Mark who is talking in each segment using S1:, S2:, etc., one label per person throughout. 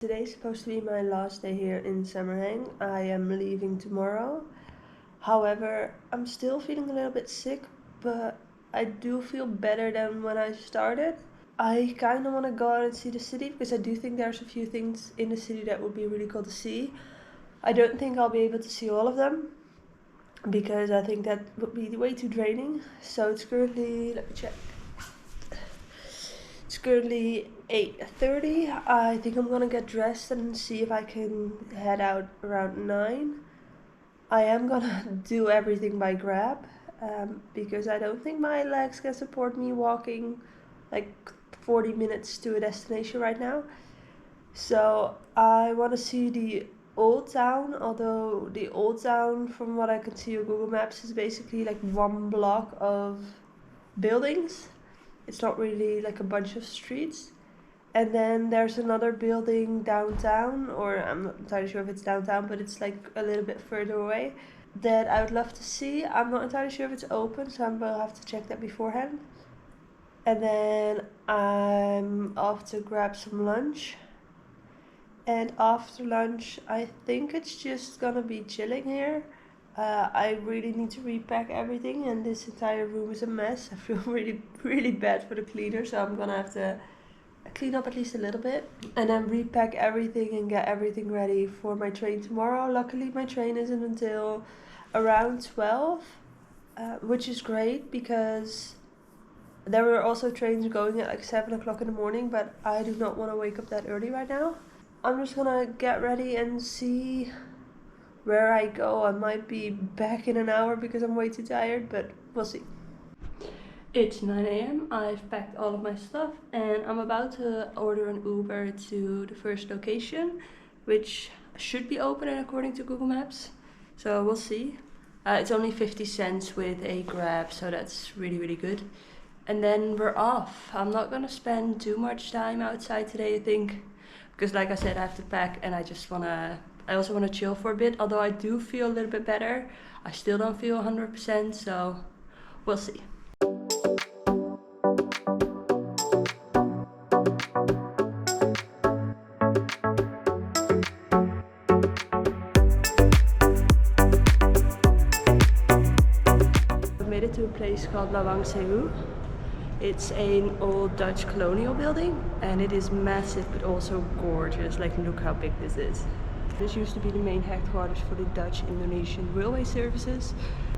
S1: Today's supposed to be my last day here in Semarang. I am leaving tomorrow. However, I'm still feeling a little bit sick, but I do feel better than when I started. I kind of want to go out and see the city because I do think there's a few things in the city that would be really cool to see. I don't think I'll be able to see all of them because I think that would be way too draining. So it's currently, let me check. It's currently 8:30. I think I'm gonna get dressed and see if I can head out around 9. I am gonna do everything by Grab because I don't think my legs can support me walking like 40 minutes to a destination right now. So I want to see the old town, although the old town, from what I can see on Google Maps, is basically like one block of buildings. It's not really like a bunch of streets. And then there's another building downtown, or I'm not entirely sure if it's downtown, but it's like a little bit further away, that I would love to see. I'm not entirely sure if it's open, so I will have to check that beforehand. And then I'm off to grab some lunch. And after lunch, I think it's just gonna be chilling here. I really need to repack everything, and this entire room is a mess. I feel really bad for the cleaner, so I'm gonna have to clean up at least a little bit and then repack everything and get everything ready for my train tomorrow. Luckily, my train isn't until around 12, which is great because there were also trains going at like 7 o'clock in the morning, but I do not want to wake up that early right now. I'm just gonna get ready and see where I go. I might be back in an hour because I'm way too tired, but we'll see. It's 9 a.m. I've packed all of my stuff and I'm about to order an Uber to the first location, which should be open according to Google Maps. So we'll see. It's only 50 cents with a Grab, so that's really good. And then we're off. I'm not gonna spend too much time outside today, I think, because like I said, I have to pack and I also wanna chill for a bit. Although I do feel a little bit better, I still don't feel 100%, so we'll see. Made it to a place called Lawang Sewu. It's an old Dutch colonial building and it is massive but also gorgeous. Like, look how big this is. This used to be the main headquarters for the Dutch Indonesian railway services,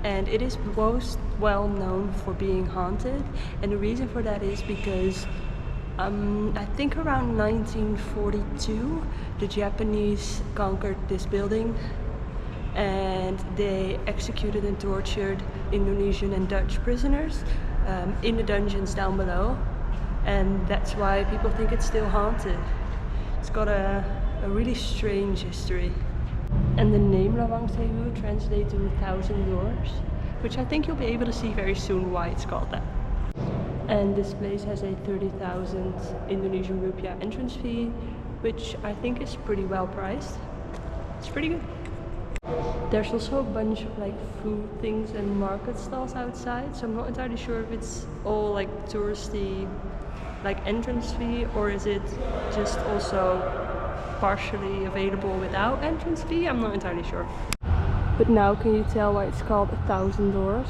S1: and it is most well known for being haunted. And the reason for that is because I think around 1942 the Japanese conquered this building and they executed and tortured Indonesian and Dutch prisoners in the dungeons down below, and that's why people think it's still haunted. It's got a really strange history. And the name Lawang Sewu translates to 1,000 doors, which I think you'll be able to see very soon why it's called that. And this place has a 30,000 Indonesian rupiah entrance fee, which I think is pretty well priced. It's pretty good. There's also a bunch of like food things and market stalls outside, so I'm not entirely sure if it's all like touristy like entrance fee, or is it just also partially available without entrance fee. I'm not entirely sure. But now can you tell why it's called 1,000 doors?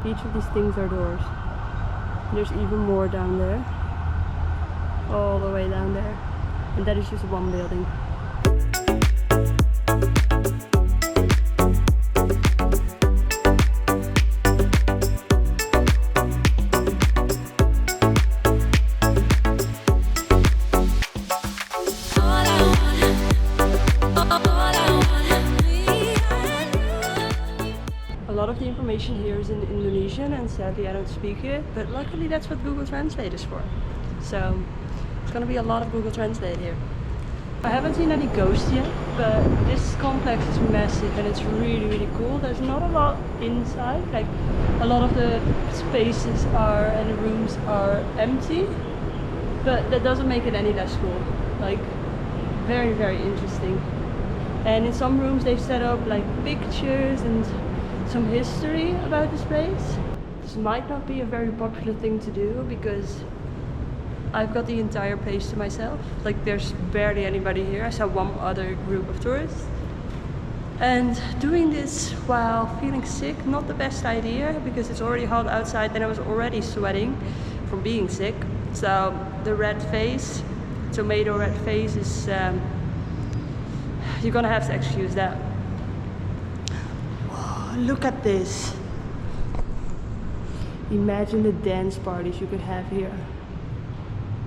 S1: Each of these things are doors. There's even more down there, all the way down there, and that is just one building. A lot of the information here is in Indonesian and sadly I don't speak it, but luckily that's what Google Translate is for. So it's gonna be a lot of Google Translate here. I haven't seen any ghosts yet, but this complex is massive and it's really cool. There's not a lot inside, like a lot of the spaces and the rooms are empty, but that doesn't make it any less cool. Like, very interesting. And in some rooms they've set up like pictures and some history about this place. This might not be a very popular thing to do because
S2: I've got the entire place to myself. Like there's barely anybody here. I saw one other group of tourists. And doing this while feeling sick, not the best idea because it's already hot outside and I was already sweating from being sick. So the red face, tomato red face is, you're gonna have to excuse that. Oh, look at this. Imagine the dance parties you could have here.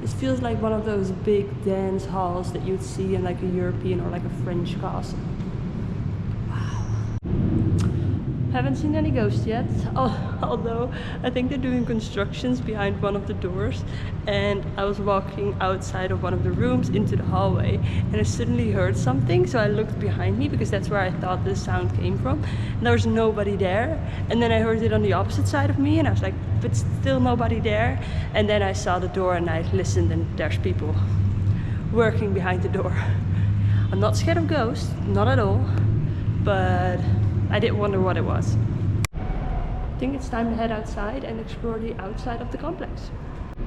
S2: This feels like one of those big dance halls that you'd see in like a European or like a French castle. Haven't seen any ghosts yet, although I think they're doing constructions behind one of the doors, and I was walking outside of one of the rooms into the hallway and I suddenly heard something, so I looked behind me because that's where I thought the sound came from, and there was nobody there. And then I heard it on the opposite side of me and I was like, but still nobody there. And then I saw the door and I listened and there's people working behind the door. I'm not scared of ghosts, not at all, but I did wonder what it was. I think it's time to head outside and explore the outside of the complex.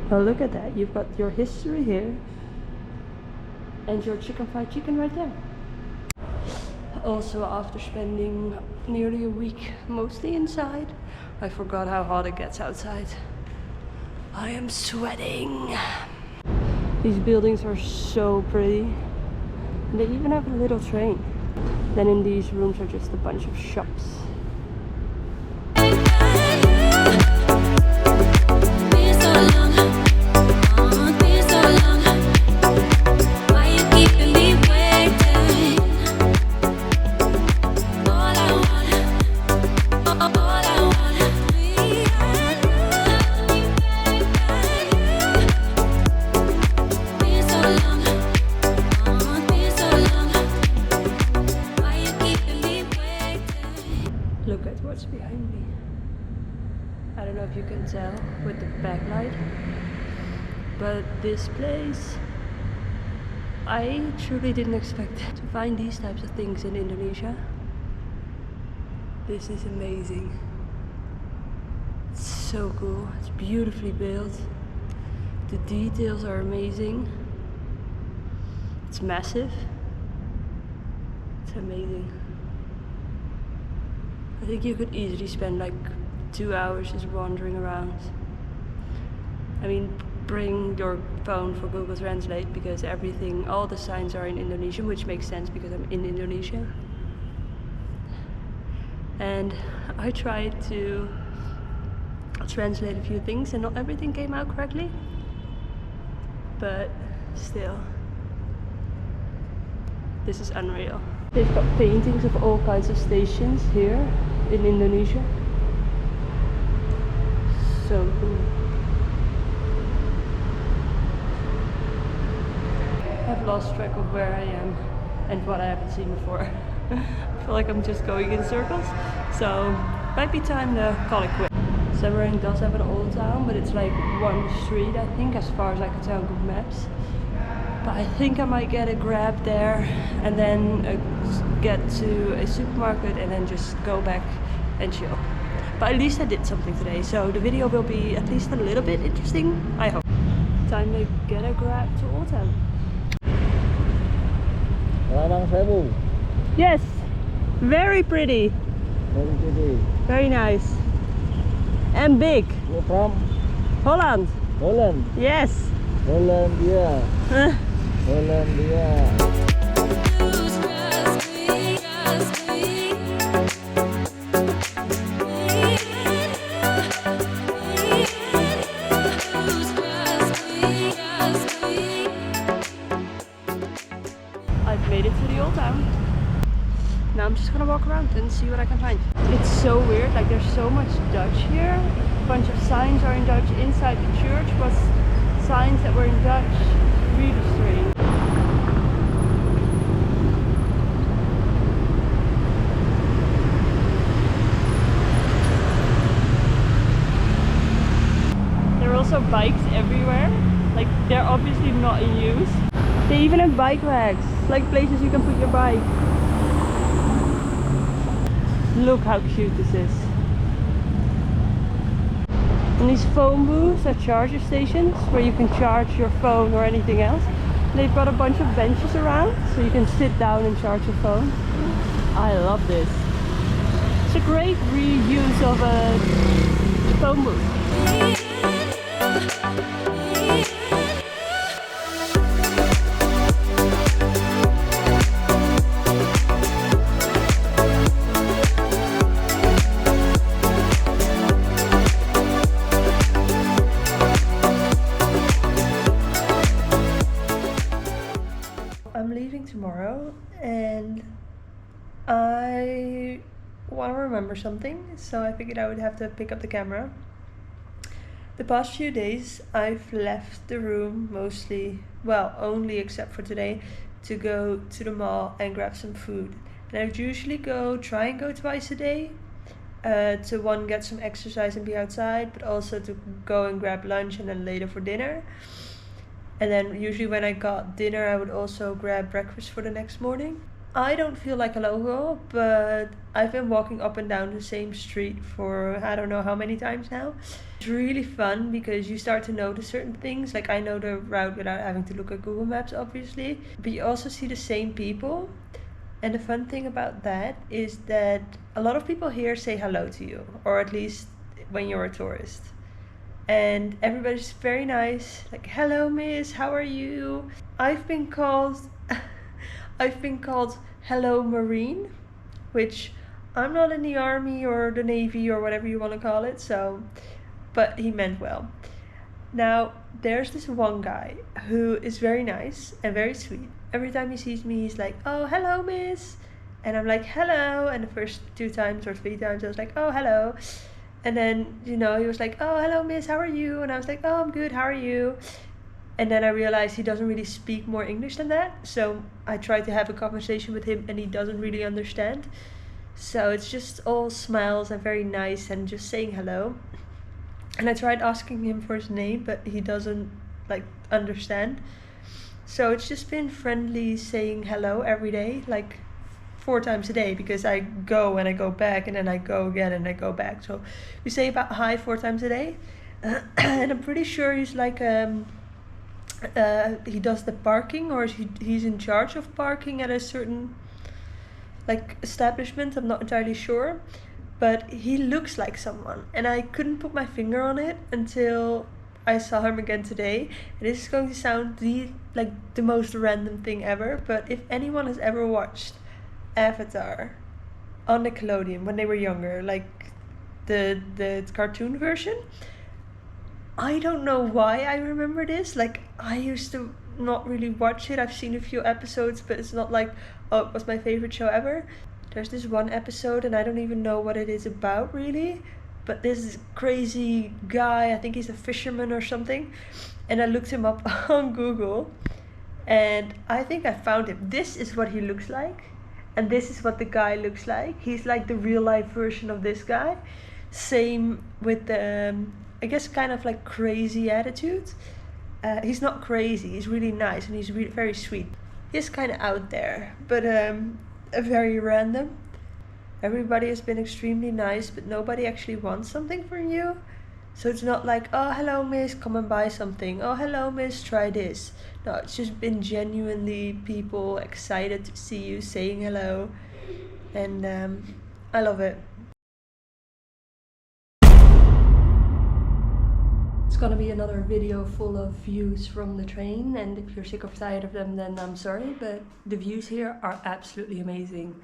S2: Well, look at that. You've got your history here and your fried chicken right there. Also, after spending nearly a week mostly inside, I forgot how hot it gets outside. I am sweating. These buildings are so pretty. And they even have a little train. Then in these rooms are just a bunch of shops. Look at what's behind me. I don't know if you can tell with the backlight, but this place, I truly didn't expect to find these types of things in Indonesia. This is amazing. It's so cool. It's beautifully built. The details are amazing. It's massive. It's amazing. I think you could easily spend like 2 hours just wandering around. I mean, bring your phone for Google Translate because everything, all the signs are in Indonesian, which makes sense because I'm in Indonesia. And I tried to translate a few things and not everything came out correctly. But still, this is unreal. They've got paintings of all kinds of stations here in Indonesia. So cool. I've lost track of where I am and what I haven't seen before. I feel like I'm just going in circles, so might be time to call it quits. Semarang does have an old town, but it's like one street, I think, as far as I can tell on Google Maps. But I think I might get a Grab there and then get to a supermarket and then just go back and chill. But at least I did something today, so the video will be at least a little bit interesting, I hope. Time to get a Grab to Old Town. Yes, very pretty.
S3: Very pretty.
S2: Very nice. And big.
S3: You're from
S2: Holland.
S3: Holland.
S2: Yes.
S3: Hollandia. Hollandia.
S2: I've made it to the old town. Now I'm just gonna walk around and see what I can find. It's so weird, like there's so much Dutch here. A bunch of signs are in Dutch. Inside the church was signs that were in Dutch. Really strange. There are also bikes everywhere. Like they're obviously not in use. They even have bike racks, like places you can put your bike. Look how cute this is. And these phone booths are charger stations where you can charge your phone or anything else. They've got a bunch of benches around so you can sit down and charge your phone. I love this. It's a great reuse of a phone booth.
S1: I'm leaving tomorrow and I want to remember something, so I figured I would have to pick up the camera. The past few days I've left the room mostly, well, only except for today, to go to the mall and grab some food. And I would usually try and go twice a day, to one, get some exercise and be outside, but also to go and grab lunch and then later for dinner. And then usually when I got dinner, I would also grab breakfast for the next morning. I don't feel like a local, but I've been walking up and down the same street for I don't know how many times now. It's really fun because you start to notice certain things. Like I know the route without having to look at Google Maps, obviously. But you also see the same people. And the fun thing about that is that a lot of people here say hello to you, or at least when you're a tourist. And everybody's very nice, like, hello miss, how are you? I've been called hello Marine, which I'm not in the army or the navy or whatever you want to call it, so, but he meant well. Now there's this one guy who is very nice and very sweet. Every time he sees me he's like, oh hello miss, and I'm like hello, and the first 2 times or 3 times I was like, oh hello. And then, he was like, oh, hello, miss, how are you? And I was like, oh, I'm good, how are you? And then I realized he doesn't really speak more English than that. So I tried to have a conversation with him and he doesn't really understand. So it's just all smiles and very nice and just saying hello. And I tried asking him for his name, but he doesn't, understand. So it's just been friendly saying hello every day, 4 times a day, because I go and I go back and then I go again and I go back. So we say about hi 4 times a day. And I'm pretty sure he's he does the parking, or he's in charge of parking at a certain establishment. I'm not entirely sure, but he looks like someone and I couldn't put my finger on it until I saw him again today. And this is going to sound the most random thing ever, but if anyone has ever watched Avatar on Nickelodeon when they were younger, the cartoon version, I don't know why I remember this. I used to not really watch it. I've seen a few episodes, but it's not oh, it was my favorite show ever. There's this one episode and I don't even know what it is about really, but this crazy guy, I think he's a fisherman or something, and I looked him up on Google and I think I found him. This is what he looks like. And this is what the guy looks like. He's like the real life version of this guy. Same with the, I guess, kind of crazy attitude. He's not crazy, he's really nice and he's very sweet. He's kind of out there, but very random. Everybody has been extremely nice, but nobody actually wants something from you. So it's not like, oh hello miss, come and buy something. Oh hello miss, try this. No, it's just been genuinely people excited to see you, saying hello. And I love it. It's gonna be another video full of views from the train, and if you're sick or tired of them then I'm sorry, but the views here are absolutely amazing.